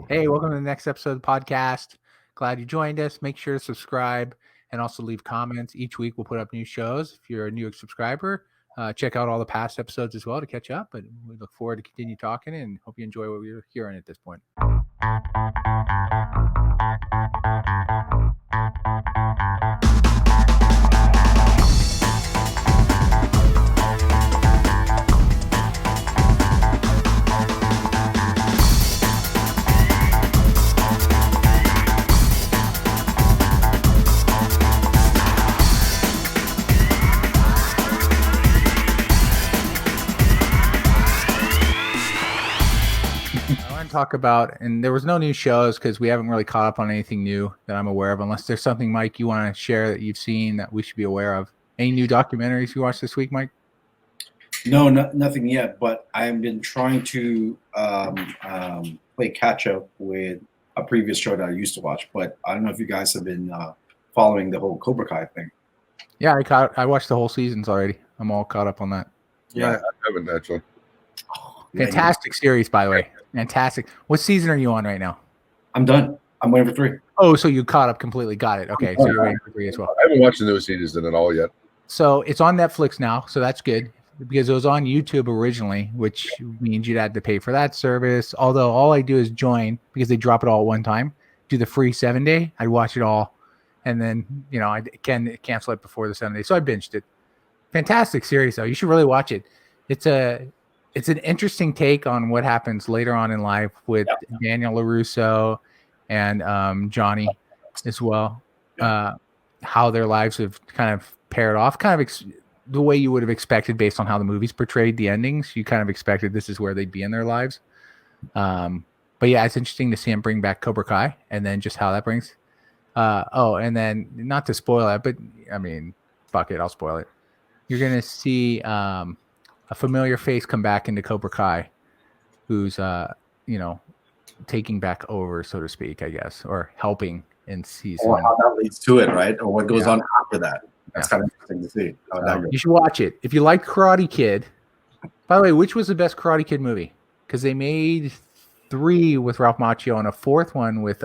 Hey, welcome to the next episode of the podcast. Glad you joined us. Make sure to subscribe and also leave comments. Each week we'll put up new shows. If you're a new subscriber, check out all the past episodes as well to catch up. But we look forward to continue talking and hope you enjoy what we're hearing at this point. Talk about, and there was no new shows because we haven't really caught up on anything new that I'm aware of, unless there's something, Mike, you want to share that you've seen that we should be aware of. Any new documentaries you watched this week, Mike? No, nothing yet, but I've been trying to play catch up with a previous show that I used to watch, but I don't know if you guys have been following the whole Cobra Kai thing. Yeah, I watched the whole seasons already. I'm all caught up on that. Yeah, I haven't actually. Fantastic series, by the way. Fantastic. What season are you on right now? I'm done. I'm waiting for 3. Oh, so you caught up completely. Got it. Okay, so you're waiting for 3 as well. I haven't watched the new season at all yet. So it's on Netflix now, so that's good because it was on YouTube originally, which means you'd had to pay for that service. Although all I do is join because they drop it all at one time. Do the free 7-day. I'd watch it all, and then I can cancel it before the 7 days. So I binged it. Fantastic series, though. You should really watch it. It's an interesting take on what happens later on in life with Daniel LaRusso and Johnny as well. How their lives have kind of paired off, the way you would have expected based on how the movies portrayed the endings. You kind of expected this is where they'd be in their lives. But yeah, it's interesting to see him bring back Cobra Kai and then just how that brings. And then not to spoil it, but I mean, fuck it, I'll spoil it. You're going to see a familiar face come back into Cobra Kai, who's taking back over, so to speak, I guess, or helping in season. Or how that leads to it, right? Or what goes on after that. That's kind of interesting to see. You should watch it if you like Karate Kid. By the way, which was the best Karate Kid movie? Because they made 3 with Ralph Macchio and a 4th one with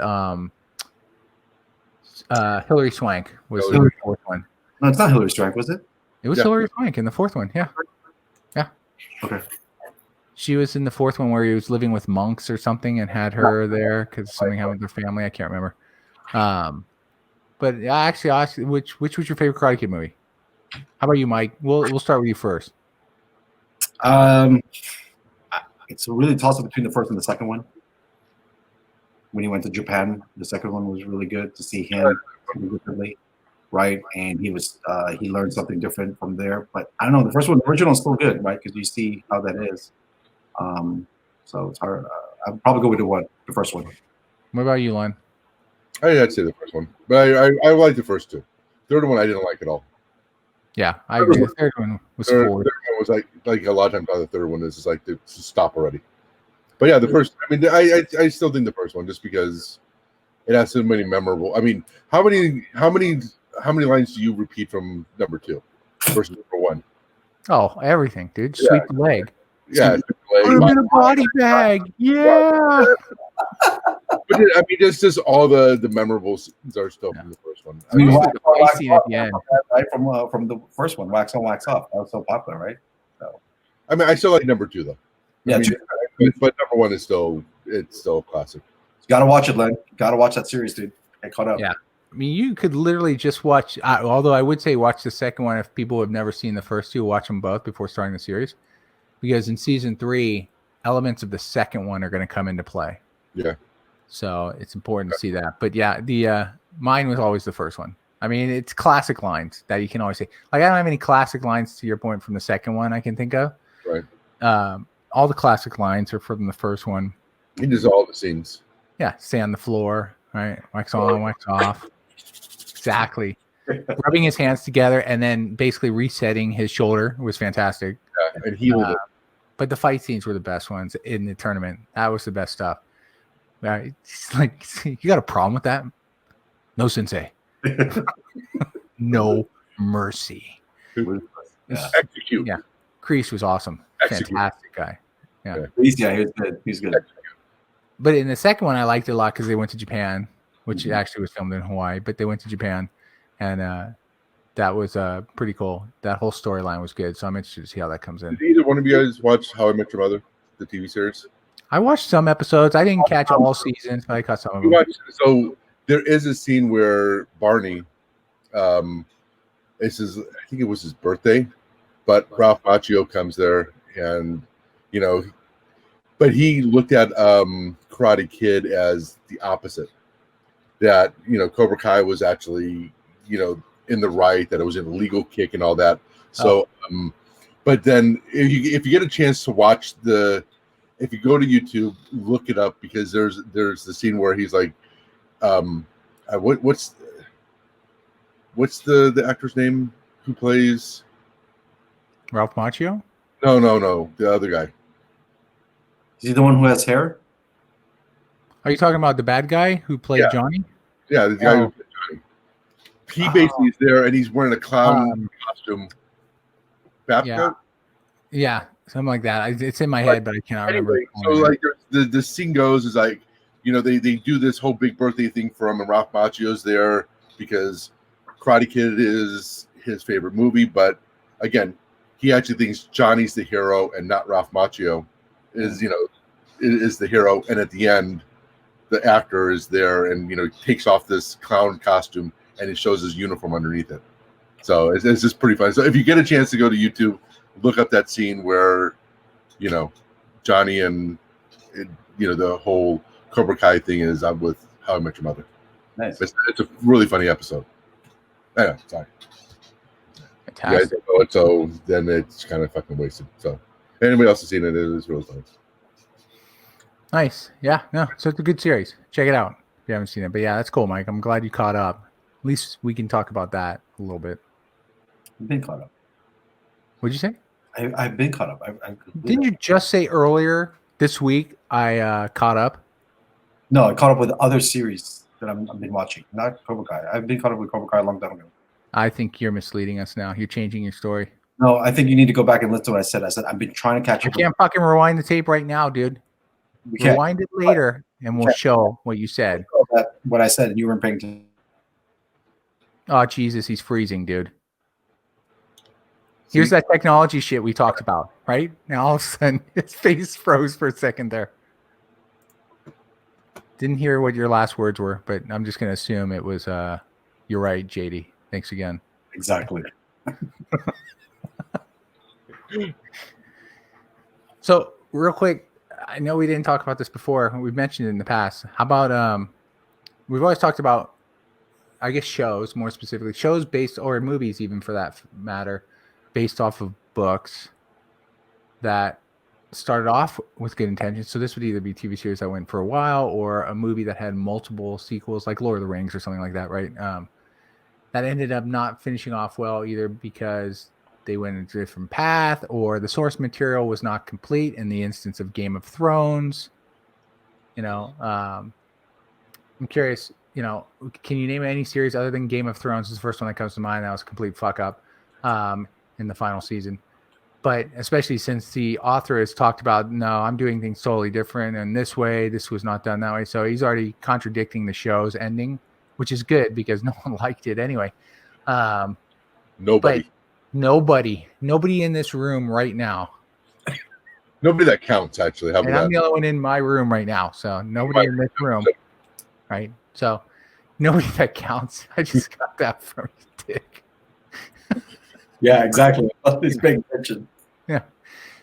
Hilary Swank was the 4th one. No, it's not Hilary Swank, was it? It was Hilary Swank in the 4th one. Yeah. Okay. She was in the 4th one where he was living with monks or something and had her there because something happened with their family. I can't remember. But actually, I'll ask you, which was your favorite Karate Kid movie? How about you, Mike? We'll start with you first. It's a really toss up between the first and the second one. When he went to Japan, the second one was really good to see him differently, right? And he learned something different from there. But I don't know, the first one, the original is still good, right? Because you see how that is. So it's hard. I'd probably go with the first one. What about you, Len? I'd say the first one, but I like the first 2. Third one I didn't like at all. Yeah, I agree. The third one was forward. Third one was like a lot of times the third one is just like to stop already. But yeah, the first. I mean, I still think the first one just because it has so many memorable. I mean, how many lines do you repeat from number 2 versus number 1? Oh, everything, dude. Sweep the leg. Yeah, put him in a body bag. Yeah. But I mean, just all the memorable scenes are still from the first one. I mean, the fight scene at the end, right? From the first one, Wax On, Wax Off. That was so popular, right? So, I mean, I still like number 2 though. Yeah, but number 1 is still a classic. You gotta watch it, Len. You gotta watch that series, dude. Get caught up. Yeah. I mean, you could literally just watch. Although I would say watch the second one if people have never seen the first 2. Watch them both before starting the series, because in season 3, elements of the second one are going to come into play. Yeah. So it's important to see that. But yeah, the mine was always the first one. I mean, it's classic lines that you can always say. Like, I don't have any classic lines to your point from the second one I can think of. Right. All the classic lines are from the first one. He does all the scenes. Yeah, stay on the floor, right? Wax on, wax off. Exactly. Rubbing his hands together and then basically resetting his shoulder was fantastic. Yeah, and he was. But the fight scenes were the best ones in the tournament. That was the best stuff. It's like, you got a problem with that? No, sensei. No mercy. Execute. Yeah. Kreese was awesome. Execute. Fantastic guy. Yeah. He's good. He's good. But in the second one, I liked it a lot because they went to Japan, which actually was filmed in Hawaii, but they went to Japan, and that was pretty cool. That whole storyline was good, so I'm interested to see how that comes in. Did either one of you guys watch How I Met Your Mother, the TV series? I watched some episodes. I didn't catch all seasons, but I caught some of You them. watched, so there is a scene where Barney, it's his, I think it was his birthday, but Ralph Macchio comes there, and you know, but he looked at Karate Kid as the opposite. That, you know, Cobra Kai was actually, you know, in the right, that it was an illegal kick and all that. So, but then if you get a chance to watch if you go to YouTube, look it up, because there's the scene where he's like, what's the actor's name who plays Ralph Macchio? No, the other guy. Is he the one who has hair? Are you talking about the bad guy who played Johnny? Yeah, the guy who played Johnny. He basically is there, and he's wearing a clown costume. Yeah, something like that. It's in my head, but I cannot remember. So like the scene goes is like, you know, they do this whole big birthday thing for him, and Ralph Macchio's there because Karate Kid is his favorite movie. But again, he actually thinks Johnny's the hero and not Ralph Macchio is the hero. And at the end, the actor is there and, you know, takes off this clown costume and it shows his uniform underneath it. So it's just pretty fun. So if you get a chance to go to YouTube, look up that scene where, you know, Johnny and, you know, the whole Cobra Kai thing is with How I Met Your Mother. Nice. It's a really funny episode. Anyway, sorry. Fantastic. You guys don't know it, so then it's kind of fucking wasted. So anybody else has seen it, it's really funny. Nice. Yeah, no, so it's a good series. Check it out if you haven't seen it. But yeah, that's cool, Mike. I'm glad you caught up. At least we can talk about that a little bit. I've been caught up. What'd you say? I've been caught up. Didn't you just say earlier this week I caught up? No, I caught up with other series that I've been watching, not Cobra Kai. I've been caught up with Cobra Kai a long time ago. I think you're misleading us now. You're changing your story. No, I think you need to go back and listen to what I said. I said I've been trying to catch I up. can't fucking rewind the tape right now, dude. We can't. Rewind it later, and we'll show what you said. What I said, and you weren't paying attention. Oh, Jesus, he's freezing, dude. Here's that technology shit we talked about, right? Now all of a sudden, his face froze for a second there. Didn't hear what your last words were, but I'm just going to assume it was, you're right, JD. Thanks again. Exactly. So, real quick, I know we didn't talk about this before. We've mentioned it in the past. How about, we've always talked about, I guess, shows, more specifically, shows based, or movies even for that matter, based off of books that started off with good intentions. So this would either be TV series that went for a while or a movie that had multiple sequels, like Lord of the Rings or something like that, right? That ended up not finishing off well, either because they went a different path or the source material was not complete. In the instance of Game of Thrones, you know, I'm curious, you know, can you name any series other than Game of Thrones? Is the first one that comes to mind. That was a complete fuck up in the final season. But especially since the author has talked about, no, I'm doing things totally different. And this way, this was not done that way. So he's already contradicting the show's ending, which is good because no one liked it anyway. Nobody in this room right now. Nobody that counts, actually. How about And I'm that? the only one in my room right now. So nobody in this room. Right. So nobody that counts. I just got that from Dick. Yeah, exactly. He's paying attention. Yeah.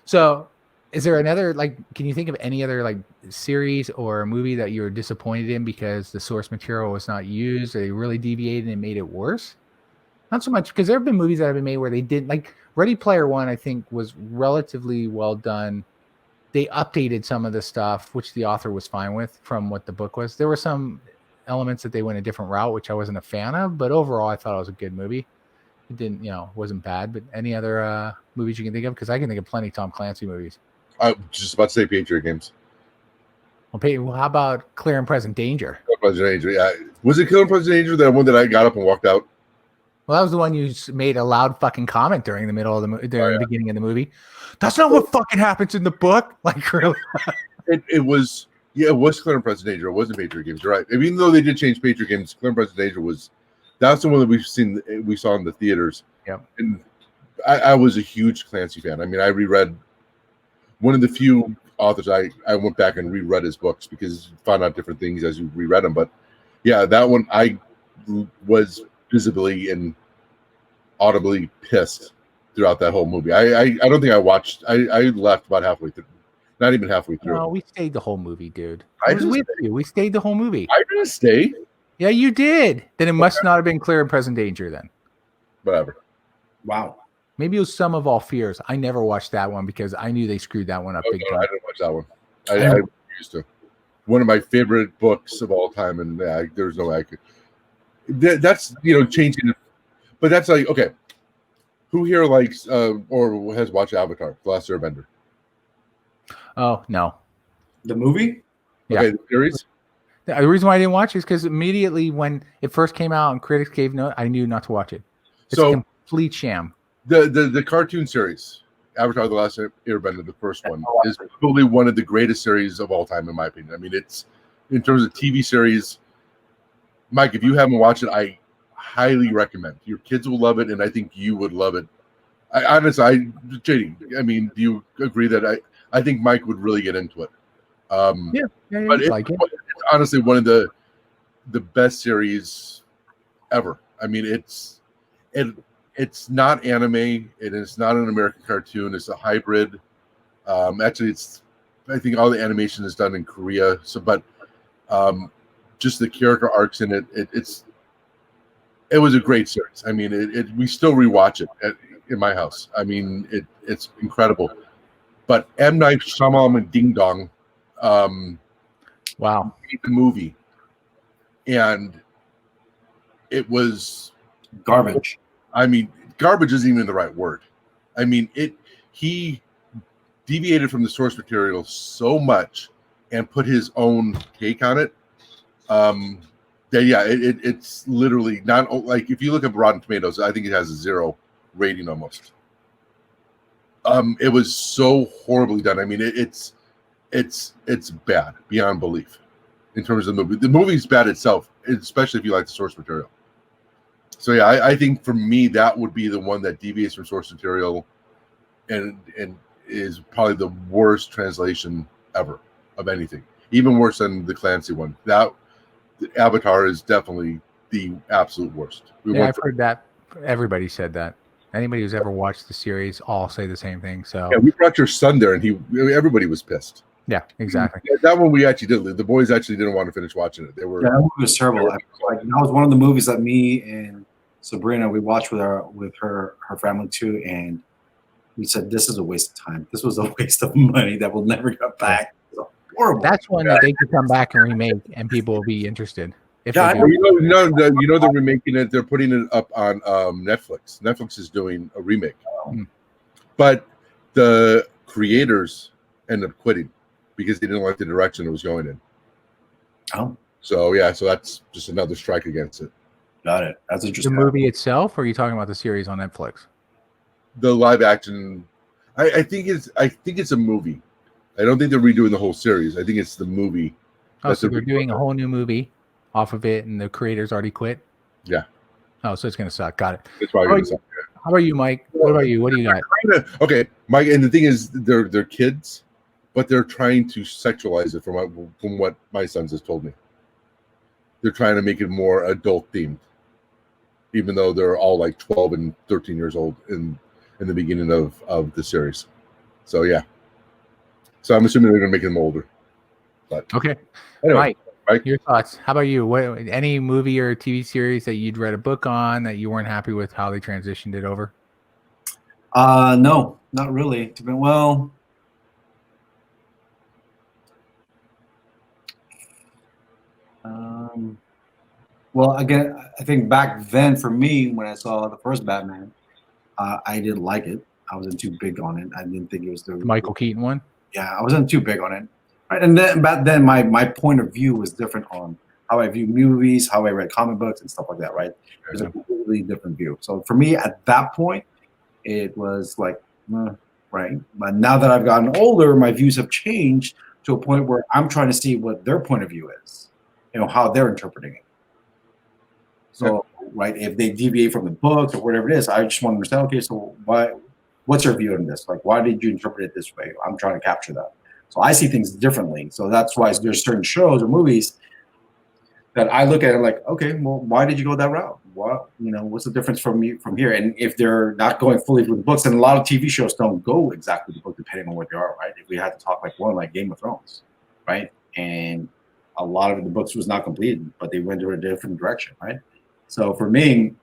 So is there another, like, can you think of any other like series or movie that you were disappointed in because the source material was not used, or they really deviated and made it worse? Not so much, because there have been movies that have been made where they did, like Ready Player One, I think was relatively well done. They updated some of the stuff, which the author was fine with from what the book was. There were some elements that they went a different route, which I wasn't a fan of, but overall I thought it was a good movie. It didn't, wasn't bad. But any other movies you can think of? Because I can think of plenty of Tom Clancy movies. I was just about to say Patriot Games. Well, how about Clear and Present Danger? Present Danger, yeah. Was it Clear and Present Danger, that one that I got up and walked out? Well, that was the one you made a loud fucking comment during the middle of the the beginning of the movie. That's not what fucking happens in the book. Like, really? It was Yeah, it was Clear and Present Danger. It wasn't Patriot Games. You're right. Even though they did change Patriot Games, Clear and Present Danger that's the one that we saw in the theaters. Yep. And I was a huge Clancy fan. I mean, I reread one of the few authors I went back and reread his books because you found out different things as you reread them. But yeah, that one I was visibly and audibly pissed throughout that whole movie. I don't think I watched. I left about halfway through, not even halfway through. No, we stayed the whole movie, dude. I I was didn't with you. We stayed the whole movie. I didn't stay. Yeah, you did. Then it must not have been Clear and Present Danger then. Whatever. Wow. Maybe it was Sum of All Fears. I never watched that one because I knew they screwed that one up big No, time. I didn't watch that one. I used to. One of my favorite books of all time, and there's no way I could. That's changing it, but that's like okay. Who here likes or has watched Avatar: The Last Airbender? Oh no. The movie? Yeah. Okay, the series. The reason why I didn't watch it is because immediately when it first came out and critics gave note, I knew not to watch it. It's a So complete sham. the cartoon series, Avatar: The Last Airbender, the first one, is probably one of the greatest series of all time, in my opinion. I mean, it's in terms of TV series. Mike, if you haven't watched it, I highly recommend. Your kids will love it, and I think you would love it. JD, I mean, do you agree that I think Mike would really get into it? Yeah, but it's honestly one of the best series ever. I mean, it's not anime. It is not an American cartoon. It's a hybrid. Actually, I think all the animation is done in Korea. So, but just the character arcs in it. It was a great series. I mean, we still rewatch it in my house. I mean, it's incredible. But M. Night Shyamalan and Ding Dong. Wow. Made the movie, and it was Garbage. I mean, garbage isn't even the right word. I mean, he deviated from the source material so much and put his own take on it. It's literally not like if you look at Rotten Tomatoes, I think it has a 0 rating almost. It was so horribly done. I mean, it's bad beyond belief in terms of the movie. The movie's bad itself, especially if you like the source material. So yeah, I think for me that would be the one that deviates from source material, and is probably the worst translation ever of anything. Even worse than the Clancy one. That Avatar is definitely the absolute worst. I've heard that. Everybody said that. Anybody who's ever watched the series all say the same thing. So yeah, we brought your son there, and everybody was pissed. Yeah, exactly. That one we actually did. The boys actually didn't want to finish watching it. They were. Yeah, that movie was terrible. That was one of the movies that me and Sabrina we watched with her family too, and we said this is a waste of time. This was a waste of money that will never get back. Horrible. That's one that they could come back and remake, and people will be interested. If Yeah, they Well, do. they're remaking it. They're putting it up on Netflix. Netflix is doing a remake, but the creators ended up quitting because they didn't like the direction it was going in. Oh, So yeah, so that's just another strike against it. got it. That's The interesting. movie itself, or are you talking about the series on Netflix? The live action, I think it's a movie. I don't think they're redoing the whole series. I think it's the movie. Oh, That's so a they're big doing a one. whole new movie off of it, and the creators already quit. Yeah. Oh, so it's gonna suck. Got it. That's probably How gonna about, suck. how about you, Mike? What about you? What do you got? Okay, Mike. And the thing is, they're kids, but they're trying to sexualize it from what my sons has told me. They're trying to make it more adult themed, even though they're all like 12 and 13 years old in the beginning of the series. So yeah. So I'm assuming they're gonna make them older. But Okay, anyway, Mike, your thoughts. How about you? What any movie or TV series that you'd read a book on that you weren't happy with how they transitioned it over? No, not really. Well, again, I think back then for me, when I saw the first Batman, I didn't like it. I wasn't too big on it. I didn't think it was The Michael Keaton one. Yeah, I wasn't too big on it. Right, and then back then, my point of view was different on how I view movies, how I read comic books, and stuff like that. Right, it was a completely different view. So for me, at that point, it was like, right. But now that I've gotten older, my views have changed to a point where I'm trying to see what their point of view is, how they're interpreting it. So, right, if they deviate from the books or whatever it is, I just want to understand, okay, so what's your view on this? Like, why did you interpret it this way? I'm trying to capture that. So I see things differently. So that's why there's certain shows or movies that I look at it like, okay, well, why did you go that route? What's the difference from here? And if they're not going fully through the books, and a lot of TV shows don't go exactly the book depending on what they are, right? If we had to talk like Game of Thrones, right? And a lot of the books was not completed, but they went in a different direction, right? So for me,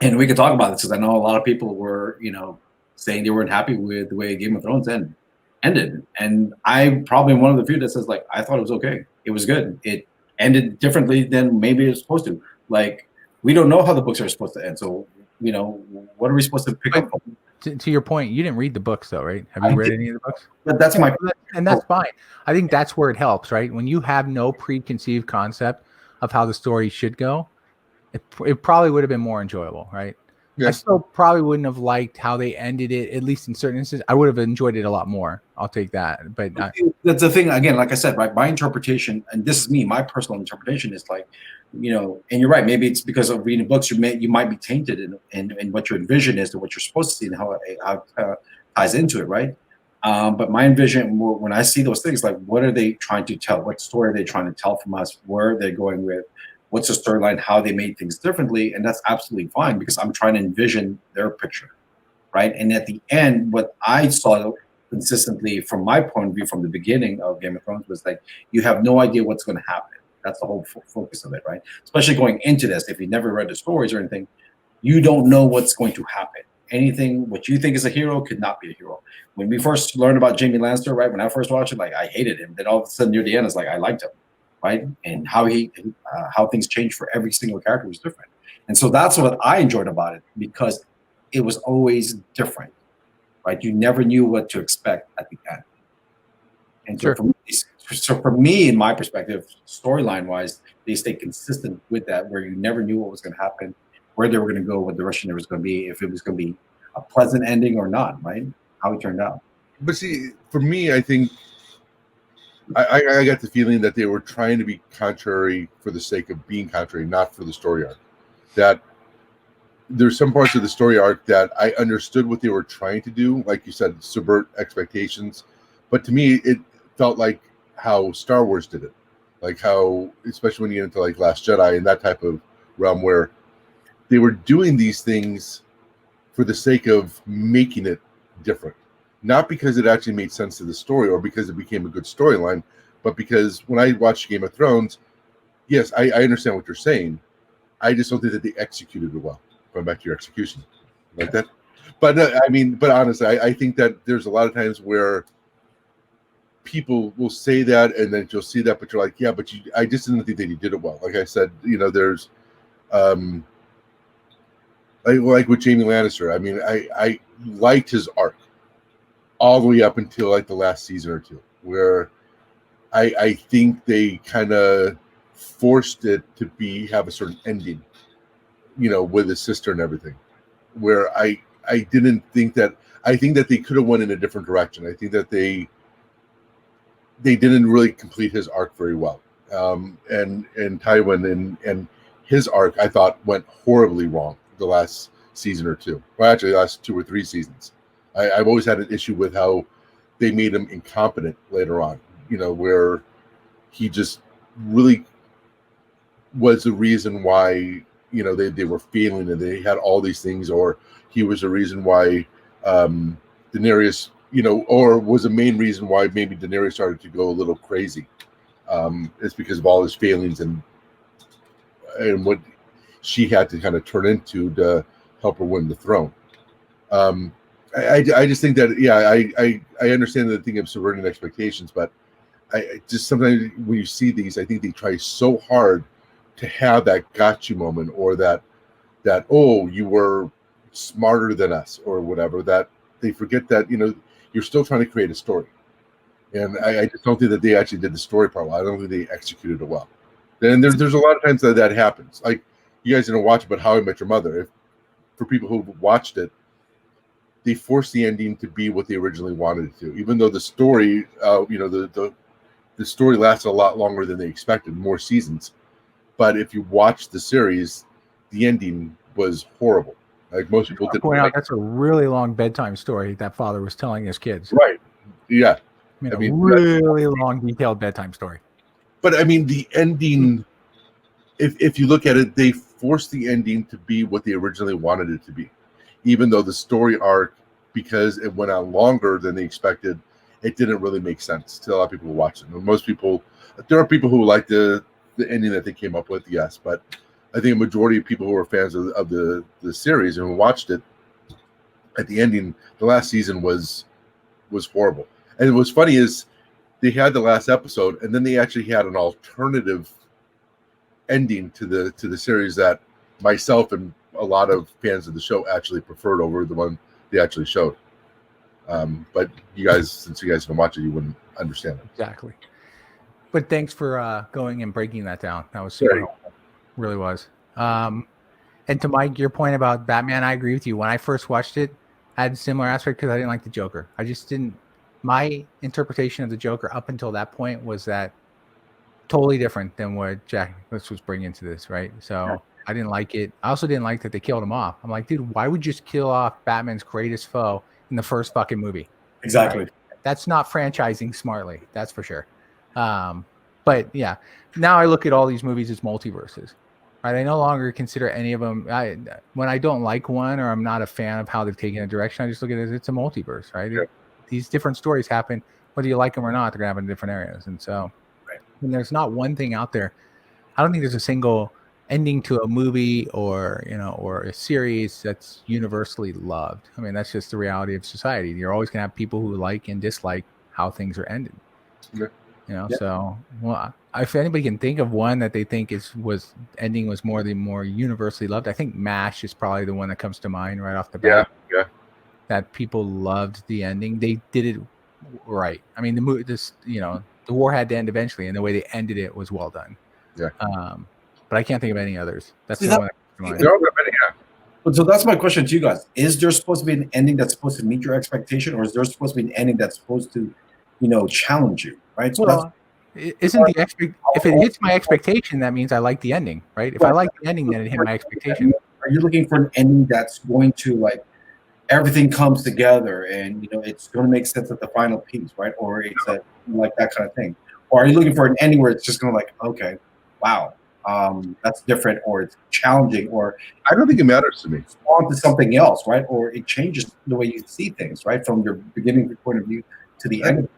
and we could talk about this because I know a lot of people were, saying they weren't happy with the way Game of Thrones ended. And I probably one of the few that says like, I thought it was okay. It was good. It ended differently than maybe it was supposed to. Like, we don't know how the books are supposed to end. So, what are we supposed to pick up from? To your point, you didn't read the books though, right? Have you read any of the books? But that's my and that's fine. I think that's where it helps, right? When you have no preconceived concept of how the story should go, it probably would have been more enjoyable, right? Yeah. I still probably wouldn't have liked how they ended it, at least in certain instances. I would have enjoyed it a lot more. I'll take that. But that's the thing. Again, like I said, right? My interpretation, and this is me, my personal interpretation is like, and you're right. Maybe it's because of reading books, you might be tainted in what your envision is to what you're supposed to see and how it ties into it, right? But my envision, when I see those things, like, what are they trying to tell? What story are they trying to tell from us? Where are they going with? What's the storyline, how they made things differently, and that's absolutely fine because I'm trying to envision their picture, right? And at the end, what I saw consistently from my point of view from the beginning of Game of Thrones was like, you have no idea what's going to happen. That's the whole focus of it, right? Especially going into this, if you never read the stories or anything, you don't know what's going to happen. Anything, what you think is a hero could not be a hero. When we first learned about Jaime Lannister, right? When I first watched it, like, I hated him. Then all of a sudden near the end, it's like, I liked him. Right, and how things changed for every single character was different, and so that's what I enjoyed about it because it was always different, right? You never knew what to expect at the end, and so for me, in my perspective, storyline wise, they stayed consistent with that, where you never knew what was going to happen, where they were going to go, what direction there was going to be, if it was going to be a pleasant ending or not, right? How it turned out. But see, for me, I think. I got the feeling that they were trying to be contrary for the sake of being contrary, not for the story arc. That there's some parts of the story arc that I understood what they were trying to do, like you said, subvert expectations. But to me, it felt like how Star Wars did it, like how, especially when you get into like Last Jedi and that type of realm, where they were doing these things for the sake of making it different. Not because it actually made sense to the story or because it became a good storyline, but because when I watched Game of Thrones, yes, I understand what you're saying. I just don't think that they executed it well. Going back to your execution, like that. But but honestly, I think that there's a lot of times where people will say that and then you'll see that, but you're like, yeah, but I just didn't think that he did it well. Like I said, there's like with Jaime Lannister. I mean, I liked his arc all the way up until like the last season or two, where I think they kind of forced it to have a certain ending, with his sister and everything. Where I didn't think that. I think that they could have went in a different direction. I think that they didn't really complete his arc very well. And Tywin and his arc, I thought, went horribly wrong the last season or two. Well, actually, the last 2 or 3 seasons. I've always had an issue with how they made him incompetent later on, where he just really was the reason why, they were failing and they had all these things, or he was the reason why Daenerys, or was the main reason why maybe Daenerys started to go a little crazy. It's because of all his failings and what she had to kind of turn into to help her win the throne. I just think that, I understand the thing of subverting expectations, but I just sometimes when you see these, I think they try so hard to have that gotcha moment, or that oh, you were smarter than us or whatever, that they forget that you're still trying to create a story, and I just don't think that they actually did the story part well. I don't think they executed it well. And there's a lot of times that happens. Like, you guys didn't watch it, but How I Met Your Mother. For people who watched it, they forced the ending to be what they originally wanted it to, even though the story, the the story lasted a lot longer than they expected, more seasons. But if you watch the series, the ending was horrible. Like most people I'll didn't point out like. that's a really long bedtime story that father was telling his kids. Right. Yeah. I mean, really long, detailed bedtime story. But I mean, the ending, if you look at it, they forced the ending to be what they originally wanted it to be. Even though the story arc, because it went on longer than they expected, it didn't really make sense to a lot of people who watched it. And most people, there are people who like the ending that they came up with, yes, but I think a majority of people who are fans of the series and who watched it, at the ending, the last season was horrible. And what's funny is they had the last episode, and then they actually had an alternative ending to the series that myself and a lot of fans of the show actually preferred over the one they actually showed. But you guys, since you guys can watch it, you wouldn't understand it. Exactly. But thanks for going and breaking that down. That was super helpful. Really was. And to Mike, your point about Batman, I agree with you. When I first watched it, I had a similar aspect because I didn't like the Joker. I just didn't. My interpretation of the Joker up until that point was that totally different than what Jack was bringing to this, right? So I didn't like it. I also didn't like that they killed him off. I'm like, dude, why would you just kill off Batman's greatest foe in the first fucking movie? Exactly. Right? That's not franchising smartly. That's for sure. But yeah, now I look at all these movies as multiverses. Right? I no longer consider any of them. When I don't like one or I'm not a fan of how they've taken a direction, I just look at it as it's a multiverse, right? Yeah. These different stories happen, whether you like them or not. They're gonna happen in different areas, and so when there's not one thing out there, I don't think there's a single ending to a movie or or a series that's universally loved. I mean, that's just the reality of society. You're always gonna have people who like and dislike how things are ended. Yeah. So if anybody can think of one that they think was more universally loved, I think MASH is probably the one that comes to mind right off the bat. Yeah. That people loved the ending. They did it right. I mean, the war had to end eventually, and the way they ended it was well done. Yeah. But I can't think of any others. That's the one that comes to mind. There are many, yeah. So that's my question to you guys. Is there supposed to be an ending that's supposed to meet your expectation, or is there supposed to be an ending that's supposed to, challenge you, right? So Well, isn't if it hits my expectation, that means I like the ending, right? If I like the ending, then it hit my expectation. are you looking for an ending that's going to everything comes together and it's going to make sense at the final piece, right? Or it's like that kind of thing. Or are you looking for an ending where it's just going to okay, wow, that's different, or it's challenging, or I don't think it matters to me. On to something else, right? Or it changes the way you see things, right? From your beginning point of view to the end.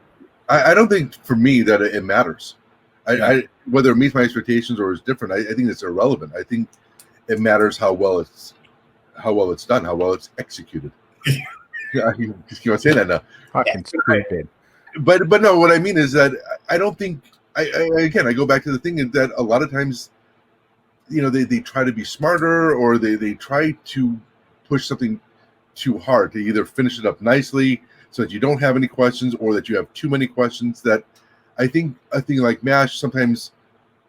I don't think for me that it matters. I whether it meets my expectations or is different. I think it's irrelevant. I think it matters how well it's done, how well it's executed. You want to say that now? Fucking stupid. But no, what I mean is that I don't think. I go back to the thing that a lot of times, they try to be smarter or they try to push something too hard to either finish it up nicely so that you don't have any questions or that you have too many questions. That I think a thing like MASH, sometimes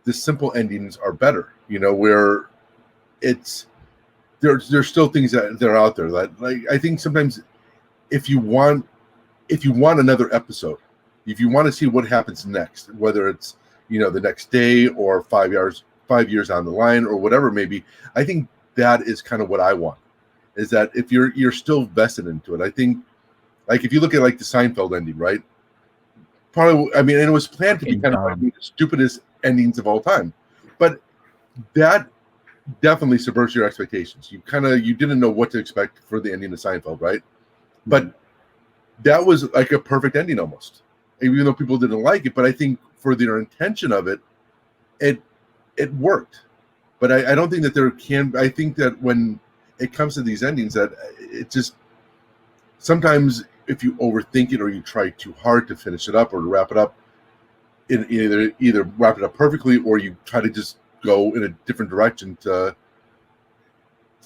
the simple endings are better. Where it's there's still things that are out there that I think sometimes if you want another episode, if you want to see what happens next, whether it's the next day or 5 years down the line or whatever it may be, I think that is kind of what I want. Is that if you're still vested into it, I think if you look at the Seinfeld ending, right? Probably, I mean, and it was planned to be kind of the stupidest endings of all time, but that definitely subverts your expectations. You didn't know what to expect for the ending of Seinfeld, right? But that was like a perfect ending almost, even though people didn't like it. But I think for their intention of it, it worked. But I don't think that I think that when it comes to these endings, that it just sometimes if you overthink it or you try too hard to finish it up or to wrap it up, either wrap it up perfectly or you try to just go in a different direction to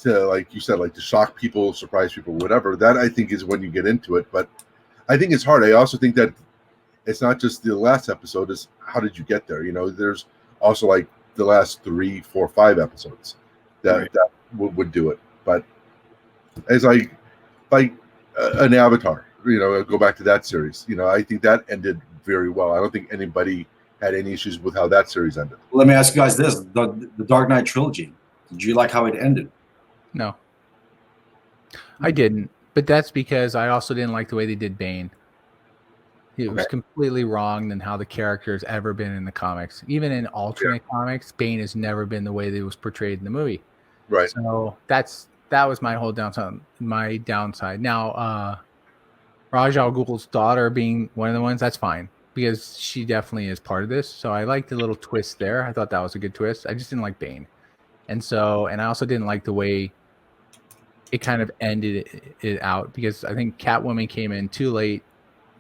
like you said, to shock people, surprise people, whatever. That I think is when you get into it. But I think it's hard. I also think that it's not just the last episode, is how did you get there? There's also the last 3, 4, 5 episodes that would do it. But as an Avatar, go back to that series, I think that ended very well. I don't think anybody had any issues with how that series ended. Let me ask you guys this: the Dark Knight trilogy. Did you like how it ended? No, I didn't. But that's because I also didn't like the way they did Bane. It was completely wrong than how the character has ever been in the comics. Even in alternate comics, Bane has never been the way that it was portrayed in the movie. Right. So that was my whole downside. My downside. Now, Ra's al Ghul's daughter being one of the ones, that's fine because she definitely is part of this. So I liked the little twist there. I thought that was a good twist. I just didn't like Bane, and I also didn't like the way it kind of ended it out because I think Catwoman came in too late.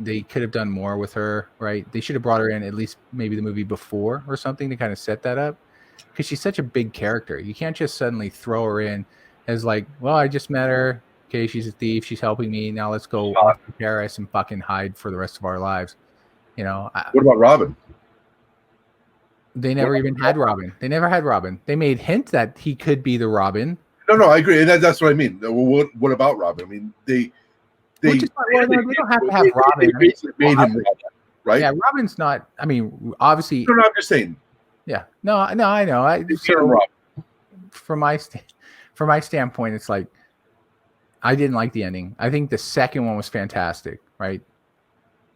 They could have done more with her, right? They should have brought her in at least maybe the movie before or something to kind of set that up because she's such a big character. You can't just suddenly throw her in as like, well, I just met her. Okay, she's a thief. She's helping me. Now let's go off to Paris and fucking hide for the rest of our lives. You know. What about Robin? They never even had Robin. They never had Robin. They made hint that he could be the Robin. No, I agree, and that's what I mean. What about Robin? I mean, they don't have to have Robin. They basically made him Robin, right? Yeah, Robin's not. I mean, obviously. No, I'm just saying. Yeah, no, I know. From my standpoint, it's like I didn't like the ending. I think the second one was fantastic. Right,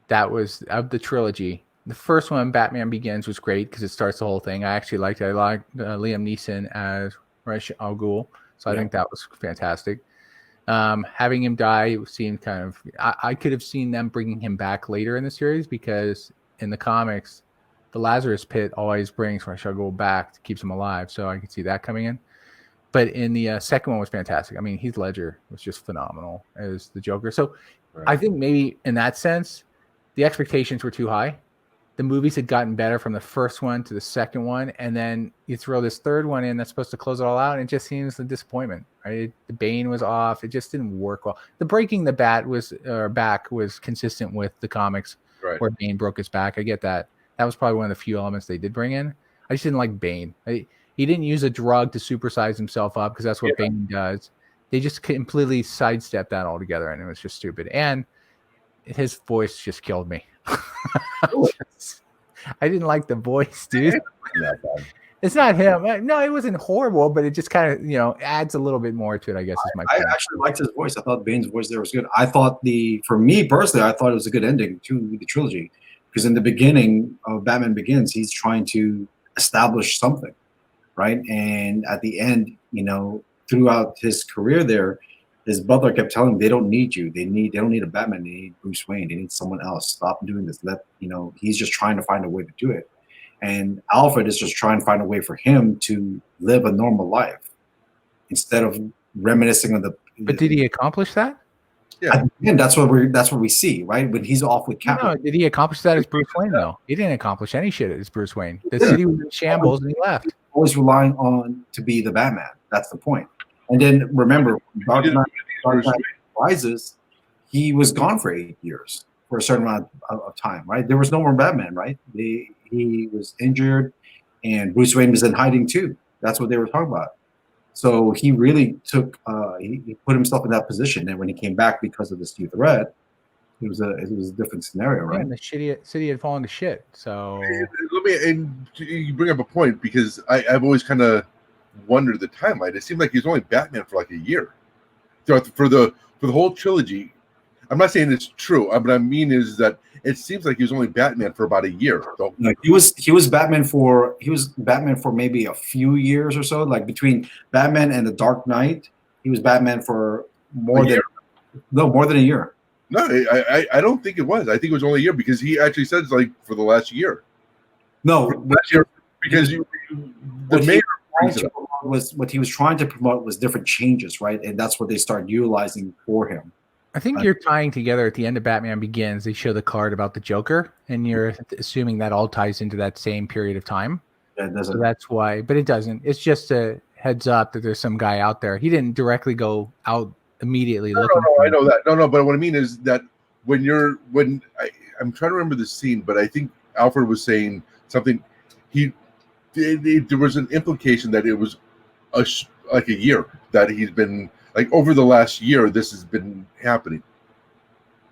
that was of the trilogy. The first one, Batman Begins, was great because it starts the whole thing. I actually liked it. I liked Liam Neeson as Ra's al Ghul. So I think that was fantastic. Having him die seemed kind of. I could have seen them bringing him back later in the series because in the comics, the Lazarus Pit always brings Ra's al Ghul back to keep him alive. So I could see that coming in. But in the second one was fantastic. I mean, Heath Ledger was just phenomenal as the Joker. So I think maybe in that sense, the expectations were too high. The movies had gotten better from the first one to the second one, and then you throw this third one in that's supposed to close it all out, and it just seems a disappointment. Right? The Bane was off; it just didn't work well. The breaking the back was consistent with the comics, where Bane broke his back. I get that. That was probably one of the few elements they did bring in. I just didn't like Bane. He didn't use a drug to supersize himself up because that's what Bane does. They just completely sidestepped that altogether, and it was just stupid. And his voice just killed me. I didn't like the voice, dude. It's not him. No, it wasn't horrible, but it just kind of, adds a little bit more to it, I guess, is my point. I actually liked his voice. I thought Bane's voice there was good. I thought for me personally, I thought it was a good ending to the trilogy because in the beginning of Batman Begins, he's trying to establish something, right? And at the end, throughout his career there, his butler kept telling him they don't need you. They don't need a Batman. They need Bruce Wayne. They need someone else. Stop doing this. He's just trying to find a way to do it. And Alfred is just trying to find a way for him to live a normal life instead of reminiscing on the. But did he accomplish that? Yeah, and that's what we see, right? When he's off with Catwoman. No, did he accomplish that as Bruce Wayne? No, he didn't accomplish any shit as Bruce Wayne. The city was in shambles, and he left. Always relying on to be the Batman. That's the point. And then remember, Dark Knight Rises, he was gone for 8 years for a certain amount of time, right? There was no more Batman, right? He was injured, and Bruce Wayne was in hiding too. That's what they were talking about. So he really took, he put himself in that position. And when he came back because of this new threat, it was a different scenario, right? Yeah, and the city had fallen to shit. So and you bring up a point because I've always kind of wondered the timeline. It seemed like he was only Batman for like a year. So for the whole trilogy, I'm not saying it's true. What I mean is that it seems like he was only Batman for about a year. So like he was Batman for maybe a few years or so. Like between Batman and the Dark Knight, he was Batman for more than a year. No, I don't think it was. I think it was only a year because he actually said it's like for the last year. No, last year because the mayor what he was trying to promote was different changes, right? And that's what they started utilizing for him. I think you're tying together at the end of Batman Begins. They show the card about the Joker, and you're assuming that all ties into that same period of time. Yeah, it doesn't. So that's why, but it doesn't. It's just a heads up that there's some guy out there. He didn't directly go out immediately looking. No, I know that. No, but what I mean is that I'm trying to remember the scene, but I think Alfred was saying something. There was an implication that it was like a year that he's been like over the last year. This has been happening,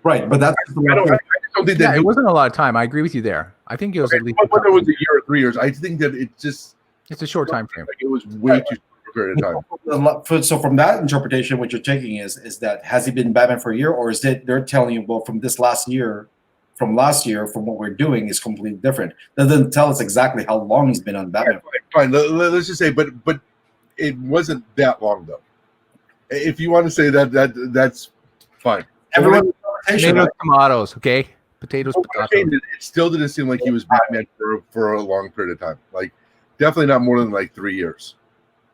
right? But that's I don't think Yeah, that it wasn't a lot of time. I agree with you there. I think it was at least whether it was a year or 3 years. I think that it just it's a short time frame. like it was way too short a period of time. So from that interpretation, what you're taking is that has he been Batman for a year, or is it they're telling you, well, from last year, from what we're doing is completely different. That doesn't tell us exactly how long he's been on Batman. Fine. Let's just say, but it wasn't that long though. If you want to say that's fine. Everyone's interpretation, Potatoes, right? tomatoes, okay? Potatoes, potatoes. It still didn't seem like he was Batman for a long period of time. Like definitely not more than like 3 years.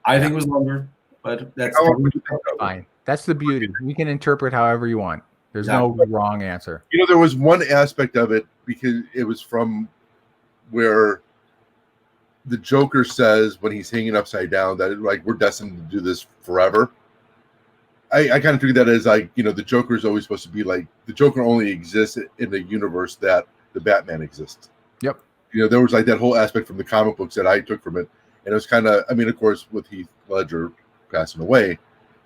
I think it was longer, but that's How long would you think that was? Fine. That's the beauty. You can interpret however you want. There's no wrong answer. You know, there was one aspect of it because it was from where the Joker says when he's hanging upside down that like we're destined to do this forever. I kind of treat that as like, you know, the Joker is always supposed to be like the Joker only exists in the universe that the Batman exists. Yep. You know, there was like that whole aspect from the comic books that I took from it. And it was kind of, I mean, of course, with Heath Ledger passing away,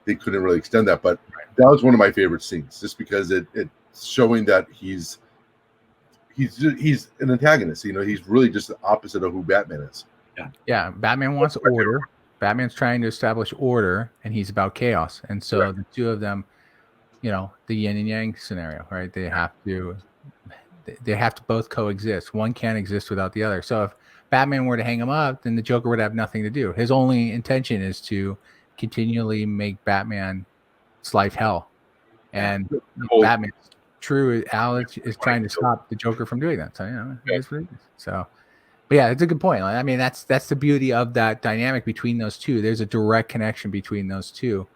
they couldn't really extend that. But that was one of my favorite scenes just because it's showing that he's an antagonist. You know, he's really just the opposite of who Batman is. Yeah. Batman wants order. Batman's trying to establish order, and he's about chaos. And so the two of them, you know, the yin and yang scenario, right? They have to both coexist. One can't exist without the other. So if Batman were to hang him up, then the Joker would have nothing to do. His only intention is to continually make Batman's life hell. And Batman's true Alex is trying to stop the Joker from doing that. So, you know, it's what it is. So, but yeah, it's a good point. I mean, that's the beauty of that dynamic between those two. There's a direct connection between those two,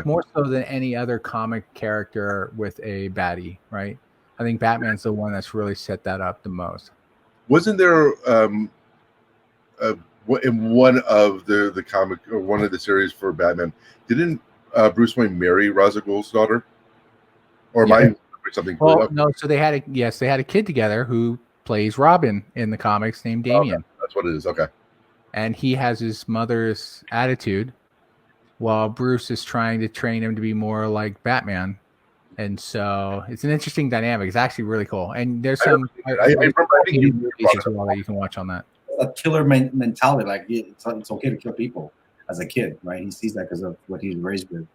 more so than any other comic character with a baddie, right? I think Batman's the one that's really set that up the most. Wasn't there in one of the comic or one of the series for Batman? Didn't Bruce Wayne marry Ra's al Ghul's daughter? Or am I remembering something? Well, no. So they had a kid together who plays Robin in the comics named Damian. Okay. That's what it is. Okay. And he has his mother's attitude while Bruce is trying to train him to be more like Batman. And so it's an interesting dynamic. It's actually really cool. And there's some movies as well that you can watch on that. A killer mentality, like it's okay to kill people as a kid, right? He sees that because of what he was raised with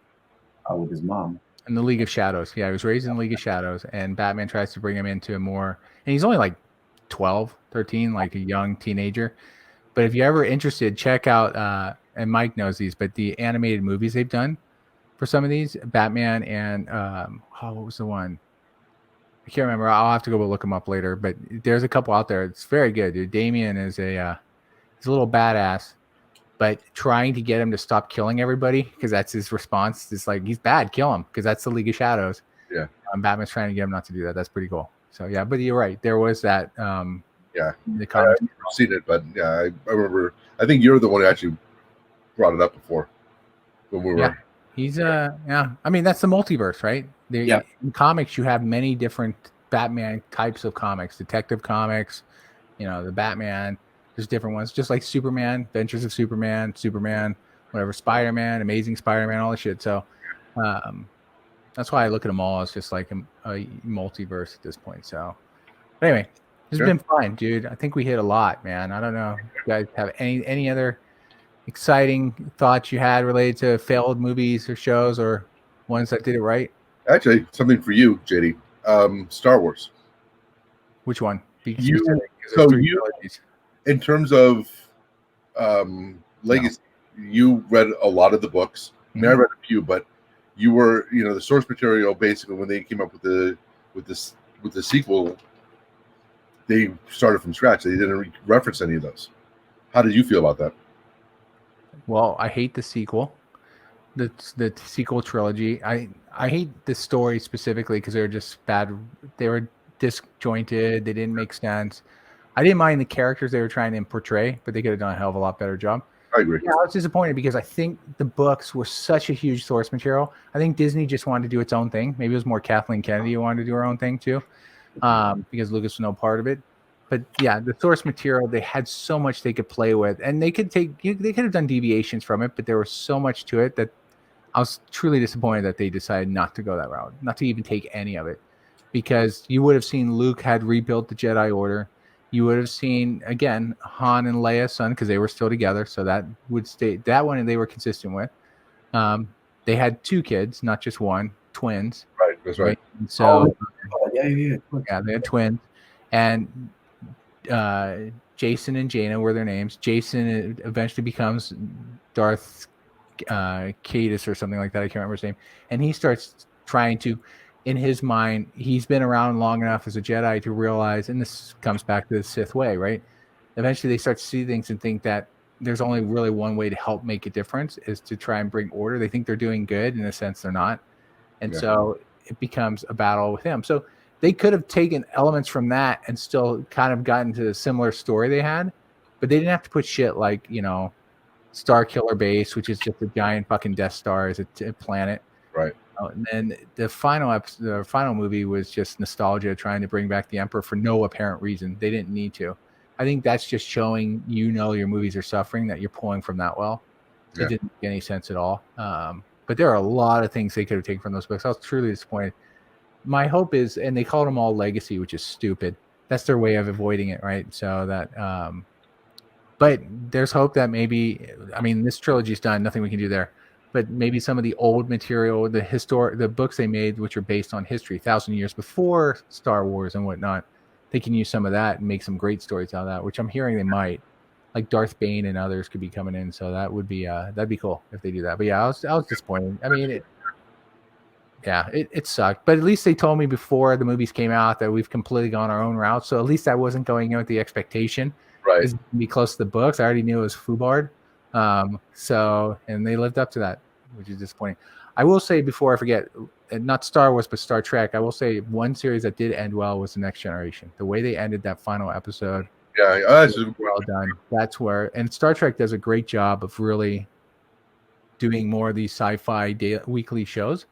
his mom. In the League of Shadows. Yeah, he was raised in the League of Shadows, and Batman tries to bring him into a more, and he's only like 12, 13, like a young teenager. But if you're ever interested, check out, and Mike knows these, but the animated movies they've done for some of these, Batman and, what was the one? I can't remember. I'll have to go look them up later, but there's a couple out there. It's very good, dude. Damian is he's a little badass, but trying to get him to stop killing everybody because that's his response. It's like, he's bad, kill him, because that's the League of Shadows. Yeah. Batman's trying to get him not to do that. That's pretty cool. So yeah, but you're right. There was that. Yeah. The comics. I've seen it, but yeah, I remember. I think you're the one who actually brought it up before when we were. Yeah. He's yeah. I mean, that's the multiverse, right? In comics, you have many different Batman types of comics, detective comics. You know, the Batman. There's different ones, just like Superman, Adventures of Superman, whatever, Spider-Man, Amazing Spider-Man, all the shit. So that's why I look at them all as just like a multiverse at this point. So but anyway, this has been fun, dude. I think we hit a lot, man. I don't know if you guys have any other exciting thoughts you had related to failed movies or shows or ones that did it right. Actually, something for you, JD. Star Wars. Which one? In terms of legacy, you read a lot of the books. I mean, I read a few, but you were, you know, the source material. Basically, when they came up with the sequel, they started from scratch. They didn't reference any of those. How did you feel about that? Well, I hate the sequel, the sequel trilogy. I hate the story specifically because they're just bad. They were disjointed. They didn't make sense. I didn't mind the characters they were trying to portray, but they could have done a hell of a lot better job. I agree. Yeah, I was disappointed because I think the books were such a huge source material. I think Disney just wanted to do its own thing. Maybe it was more Kathleen Kennedy who wanted to do her own thing too, because Lucas was no part of it. But yeah, the source material, they had so much they could play with, and they could have done deviations from it, but there was so much to it that I was truly disappointed that they decided not to go that route, not to even take any of it. because you would have seen Luke had rebuilt the Jedi Order. You would have seen again Han and Leia's son because they were still together, so that would stay. That one they were consistent with. They had 2 kids, not just one, twins. Right, that's right. And so yeah. they had twins, and Jason and Jaina were their names. Jason eventually becomes Darth Cadus or something like that. I can't remember his name. And he starts trying to, in his mind, he's been around long enough as a Jedi to realize, and this comes back to the Sith way, right? Eventually they start to see things and think that there's only really one way to help make a difference is to try and bring order. They think they're doing good, in a sense they're not. And so it becomes a battle with him. So they could have taken elements from that and still kind of gotten to a similar story they had, but they didn't have to put shit like, Star Killer Base, which is just a giant fucking Death Star as a planet. Right. And then the final movie was just nostalgia, trying to bring back the Emperor for no apparent reason. They didn't need to. I think that's just showing your movies are suffering, that you're pulling from that well. It didn't make any sense at all. But there are a lot of things they could have taken from those books. I was truly disappointed. My hope is, and they called them all legacy, which is stupid. That's their way of avoiding it, right? So that, but there's hope that maybe, this trilogy's done, nothing we can do there. But maybe some of the old material, the books they made, which are based on history, 1,000 years before Star Wars and whatnot, they can use some of that and make some great stories out of that, which I'm hearing they might. Like Darth Bane and others could be coming in, so that would be that'd be cool if they do that. But yeah, I was disappointed. It sucked. But at least they told me before the movies came out that we've completely gone our own route. So at least I wasn't going in with the expectation is to be close to the books. I already knew it was Fubard. And they lived up to that, which is disappointing. I will say before I forget, not Star Wars, but Star Trek, I will say one series that did end well was The Next Generation. The way they ended that final episode. Yeah, that's well done. That's where, and Star Trek does a great job of really doing more of these sci-fi weekly shows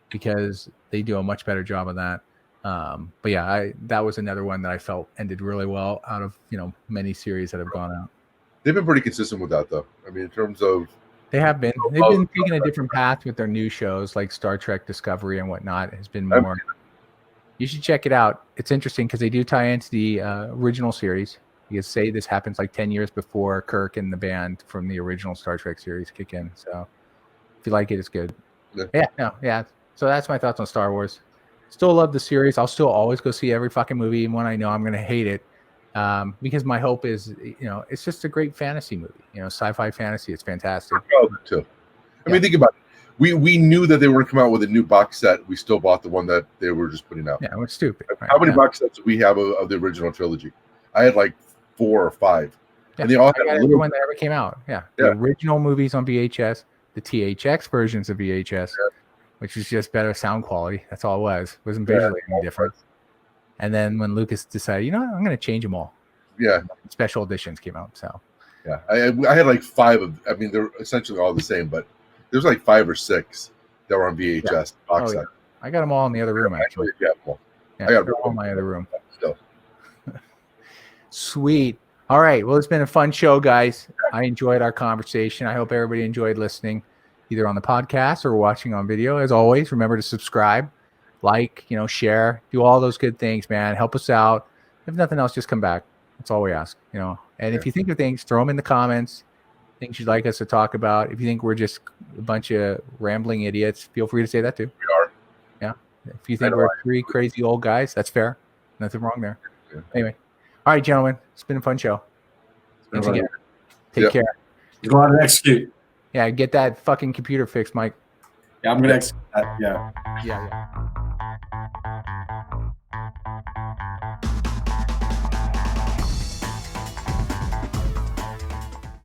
because they do a much better job of that. But yeah, that was another one that I felt ended really well out of many series that have gone out. They've been pretty consistent with that, though. In terms of they've been taking a different path with their new shows like Star Trek Discovery and whatnot. Has been more. You should check it out. It's interesting because they do tie into the original series. You say this happens like 10 years before Kirk and the band from the original Star Trek series kick in. So if you like it, it's good. Yeah. So that's my thoughts on Star Wars. Still love the series. I'll still always go see every fucking movie, even when I know I'm going to hate it. Because my hope is, it's just a great fantasy movie. Sci-fi fantasy. It's fantastic. Too. Think about it. We knew that they were going to come out with a new box set. We still bought the one that they were just putting out. Yeah, it's stupid. How many box sets do we have of the original trilogy? I had like 4 or 5. Yeah, and they all had every one that ever came out. Yeah. The original movies on VHS, the THX versions of VHS, which was just better sound quality. That's all it was. It wasn't visually any different. And then when Lucas decided, I'm going to change them all. Yeah. Special editions came out. So. Yeah. I had like 5 of. They're essentially all the same, but there's like 5 or 6 that were on VHS box set. I got them all in the other room, actually. Yeah, I got them all in my other room. Still. Sweet. All right. Well, it's been a fun show, guys. I enjoyed our conversation. I hope everybody enjoyed listening either on the podcast or watching on video. As always, remember to subscribe, like, share, do all those good things, man. Help us out. If nothing else, just come back. That's all we ask, And if you think of things, throw them in the comments, things you'd like us to talk about. If you think we're just a bunch of rambling idiots, feel free to say that too. We are. Yeah. If you think we're 3 crazy old guys, that's fair. Nothing wrong there. Yeah. Anyway. All right, gentlemen. It's been a fun show. Thanks again. Take care. You go out and execute. Yeah, get that fucking computer fixed, Mike. Yeah, I'm going to execute that. Yeah. Yeah.